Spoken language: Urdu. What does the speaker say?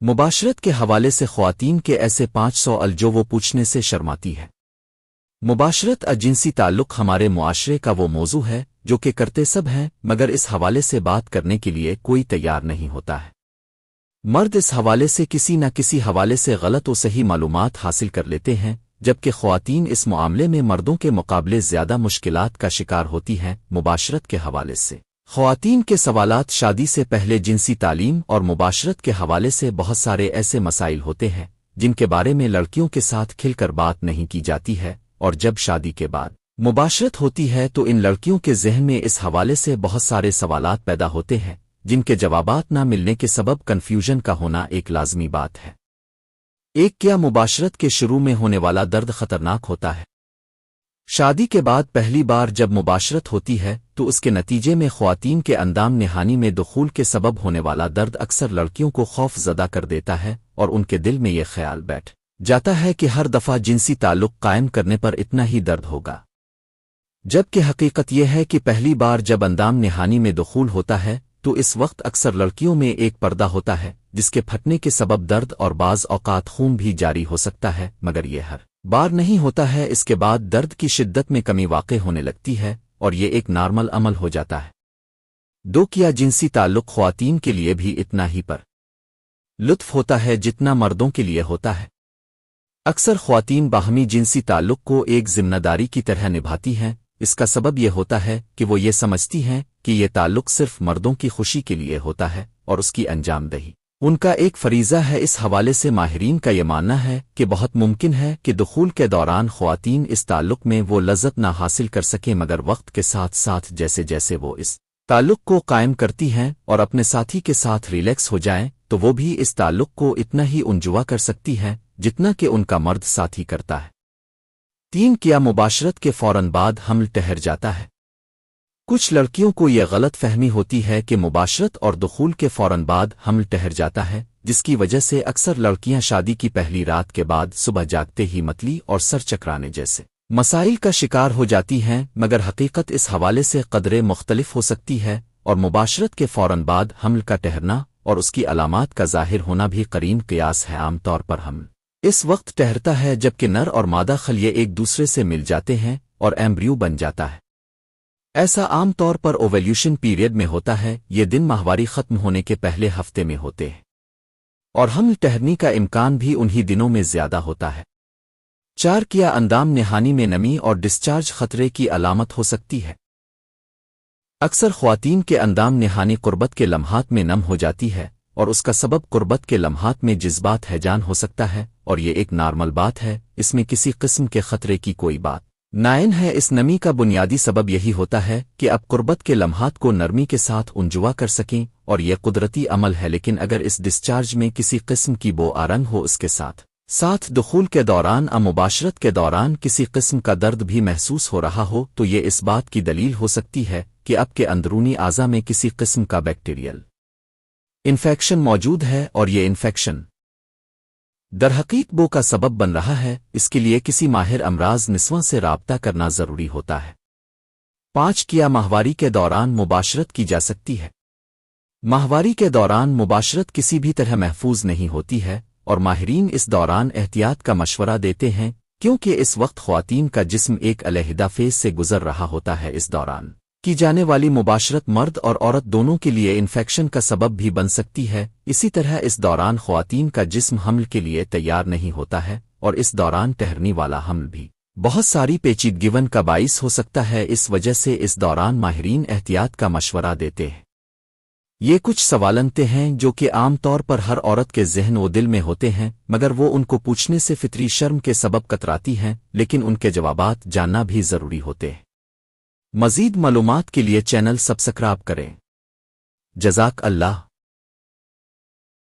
مباشرت کے حوالے سے خواتین کے ایسے 500 سوال جو وہ پوچھنے سے شرماتی ہے۔ مباشرت جنسی تعلق ہمارے معاشرے کا وہ موضوع ہے جو کہ کرتے سب ہیں، مگر اس حوالے سے بات کرنے کے لیے کوئی تیار نہیں ہوتا ہے۔ مرد اس حوالے سے کسی نہ کسی حوالے سے غلط و صحیح معلومات حاصل کر لیتے ہیں، جبکہ خواتین اس معاملے میں مردوں کے مقابلے زیادہ مشکلات کا شکار ہوتی ہیں۔ مباشرت کے حوالے سے خواتین کے سوالات شادی سے پہلے جنسی تعلیم اور مباشرت کے حوالے سے بہت سارے ایسے مسائل ہوتے ہیں جن کے بارے میں لڑکیوں کے ساتھ کھل کر بات نہیں کی جاتی ہے، اور جب شادی کے بعد مباشرت ہوتی ہے تو ان لڑکیوں کے ذہن میں اس حوالے سے بہت سارے سوالات پیدا ہوتے ہیں جن کے جوابات نہ ملنے کے سبب کنفیوژن کا ہونا ایک لازمی بات ہے۔ ایک، کیا مباشرت کے شروع میں ہونے والا درد خطرناک ہوتا ہے؟ شادی کے بعد پہلی بار جب مباشرت ہوتی ہے تو اس کے نتیجے میں خواتین کے اندام نہانی میں دخول کے سبب ہونے والا درد اکثر لڑکیوں کو خوف زدہ کر دیتا ہے، اور ان کے دل میں یہ خیال بیٹھ جاتا ہے کہ ہر دفعہ جنسی تعلق قائم کرنے پر اتنا ہی درد ہوگا، جبکہ حقیقت یہ ہے کہ پہلی بار جب اندام نہانی میں دخول ہوتا ہے تو اس وقت اکثر لڑکیوں میں ایک پردہ ہوتا ہے جس کے پھٹنے کے سبب درد اور بعض اوقات خون بھی جاری ہو سکتا ہے، مگر یہ ہر بار نہیں ہوتا ہے۔ اس کے بعد درد کی شدت میں کمی واقع ہونے لگتی ہے اور یہ ایک نارمل عمل ہو جاتا ہے۔ دو، کیا جنسی تعلق خواتین کے لیے بھی اتنا ہی پر لطف ہوتا ہے جتنا مردوں کے لیے ہوتا ہے؟ اکثر خواتین باہمی جنسی تعلق کو ایک ذمہ داری کی طرح نبھاتی ہیں۔ اس کا سبب یہ ہوتا ہے کہ وہ یہ سمجھتی ہیں کہ یہ تعلق صرف مردوں کی خوشی کے لیے ہوتا ہے اور اس کی انجام دہی ان کا ایک فریضہ ہے۔ اس حوالے سے ماہرین کا یہ ماننا ہے کہ بہت ممکن ہے کہ دخول کے دوران خواتین اس تعلق میں وہ لذت نہ حاصل کر سکیں، مگر وقت کے ساتھ ساتھ جیسے جیسے وہ اس تعلق کو قائم کرتی ہیں اور اپنے ساتھی کے ساتھ ریلیکس ہو جائیں تو وہ بھی اس تعلق کو اتنا ہی انجوا کر سکتی ہیں جتنا کہ ان کا مرد ساتھی کرتا ہے۔ تین، کیا مباشرت کے فوراً بعد حمل ٹھہر جاتا ہے؟ کچھ لڑکیوں کو یہ غلط فہمی ہوتی ہے کہ مباشرت اور دخول کے فوراً بعد حمل ٹھہر جاتا ہے، جس کی وجہ سے اکثر لڑکیاں شادی کی پہلی رات کے بعد صبح جاگتے ہی متلی اور سر چکرانے جیسے مسائل کا شکار ہو جاتی ہیں، مگر حقیقت اس حوالے سے قدرے مختلف ہو سکتی ہے، اور مباشرت کے فوراً بعد حمل کا ٹھہرنا اور اس کی علامات کا ظاہر ہونا بھی قرین قیاس ہے۔ عام طور پر حمل اس وقت ٹھہرتا ہے جبکہ نر اور مادہ خلیے ایک دوسرے سے مل جاتے ہیں اور ایمبریو بن جاتا ہے۔ ایسا عام طور پر اوویلیوشن پیریڈ میں ہوتا ہے۔ یہ دن ماہواری ختم ہونے کے پہلے ہفتے میں ہوتے ہیں، اور حمل ٹھہرنے کا امکان بھی انہی دنوں میں زیادہ ہوتا ہے۔ چار، کیا اندام نہانی میں نمی اور ڈسچارج خطرے کی علامت ہو سکتی ہے؟ اکثر خواتین کے اندام نہانی قربت کے لمحات میں نم ہو جاتی ہے، اور اس کا سبب قربت کے لمحات میں جذبات ہیجان ہو سکتا ہے، اور یہ ایک نارمل بات ہے۔ اس میں کسی قسم کے خطرے کی کوئی بات نائن ہے۔ اس نمی کا بنیادی سبب یہی ہوتا ہے کہ اب قربت کے لمحات کو نرمی کے ساتھ انجوا کر سکیں، اور یہ قدرتی عمل ہے، لیکن اگر اس ڈسچارج میں کسی قسم کی بو آرنگ ہو، اس کے ساتھ دخول کے دوران مباشرت کے دوران کسی قسم کا درد بھی محسوس ہو رہا ہو، تو یہ اس بات کی دلیل ہو سکتی ہے کہ اب کے اندرونی اعضاء میں کسی قسم کا بیکٹیریل انفیکشن موجود ہے، اور یہ انفیکشن درحقیق بو کا سبب بن رہا ہے۔ اس کے لیے کسی ماہر امراض نسواں سے رابطہ کرنا ضروری ہوتا ہے۔ 5، کیا ماہواری کے دوران مباشرت کی جا سکتی ہے؟ ماہواری کے دوران مباشرت کسی بھی طرح محفوظ نہیں ہوتی ہے، اور ماہرین اس دوران احتیاط کا مشورہ دیتے ہیں، کیونکہ اس وقت خواتین کا جسم ایک علیحدہ فیز سے گزر رہا ہوتا ہے۔ اس دوران کی جانے والی مباشرت مرد اور عورت دونوں کے لیے انفیکشن کا سبب بھی بن سکتی ہے۔ اسی طرح اس دوران خواتین کا جسم حمل کے لیے تیار نہیں ہوتا ہے، اور اس دوران ٹھہرنے والا حمل بھی بہت ساری پیچیدگیوں کا باعث ہو سکتا ہے۔ اس وجہ سے اس دوران ماہرین احتیاط کا مشورہ دیتے ہیں۔ یہ کچھ سوالنتے ہیں جو کہ عام طور پر ہر عورت کے ذہن و دل میں ہوتے ہیں، مگر وہ ان کو پوچھنے سے فطری شرم کے سبب کتراتی ہیں، لیکن ان کے جوابات جاننا بھی ضروری ہوتے ہیں۔ مزید معلومات کے لیے چینل سبسکرائب کریں۔ جزاک اللہ۔